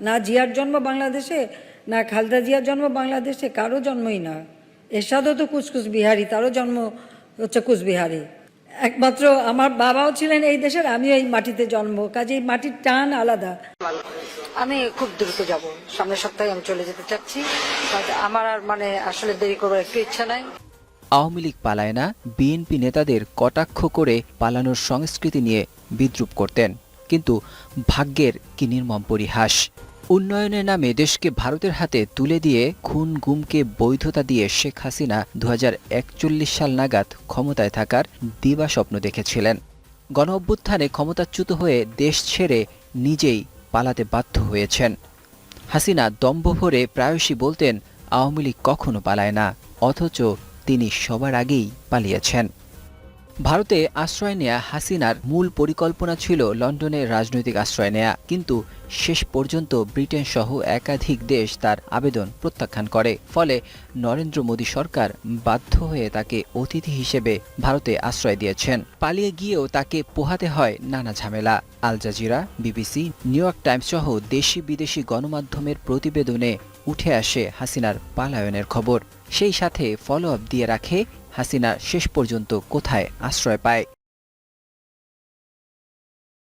না জিয়ার জন্ম বাংলাদেশে, না খালেদা জিয়ার জন্ম বাংলাদেশে, কারো জন্মই না। এরশাদও তো কুচকুচ বিহারি, তারও জন্ম হচ্ছে কুচবিহারে। একমাত্র আমার বাবাও ছিলেন এই দেশের, আমিও এই মাটিতে জন্ম, কাজে এই মাটির টান আলাদা। আমি খুব দ্রুত যাব, সামনের সপ্তাহে আমি চলে যেতে চাচ্ছি। আমার আর আসলে দেরি করার একটু ইচ্ছা নাই। আওয়ামী লীগ পালায় না, বিএনপি নেতাদের কটাক্ষ করে পালানোর সংস্কৃতি নিয়ে বিদ্রূপ করতেন। কিন্তু ভাগ্যের কি নির্মম পরিহাস। উন্নয়নের নামে দেশকে ভারতের হাতে তুলে দিয়ে খুন গুমকে বৈধতা দিয়ে শেখ হাসিনা 2041 সাল নাগাদ ক্ষমতায় থাকার দিবাস্বপ্ন দেখেছিলেন। গণঅভ্যুত্থানে ক্ষমতাচ্যুত হয়ে দেশ ছেড়ে নিজেই পালাতে বাধ্য হয়েছেন। হাসিনা দম্ভ ভরে প্রায়শই বলতেন আওয়ামী লীগ কখনো পালায় না, অথচ তিনি সবার আগেই পালিয়েছেন। ভারতে আশ্রয় নেয়া হাসিনার মূল পরিকল্পনা ছিল লন্ডনে রাজনৈতিক আশ্রয় নেয়া, কিন্তু শেষ পর্যন্ত ব্রিটেন সহ একাধিক দেশ তার আবেদন প্রত্যাখ্যান করে। ফলে নরেন্দ্র মোদী সরকার বাধ্য হয়ে তাকে অতিথি হিসেবে ভারতে আশ্রয় দিয়েছেন। পালিয়ে গিয়েও তাকে পোহাতে হয় নানা ঝামেলা। Al Jazeera, BBC, New York Times সহ দেশি বিদেশি গণমাধ্যমের প্রতিবেদনে উঠে আসে হাসিনার পালায়নের খবর। সেই সাথে ফলো আপ দিয়ে রাখে হাসিনা শেষ পর্যন্ত কোথায় আশ্রয় পায়।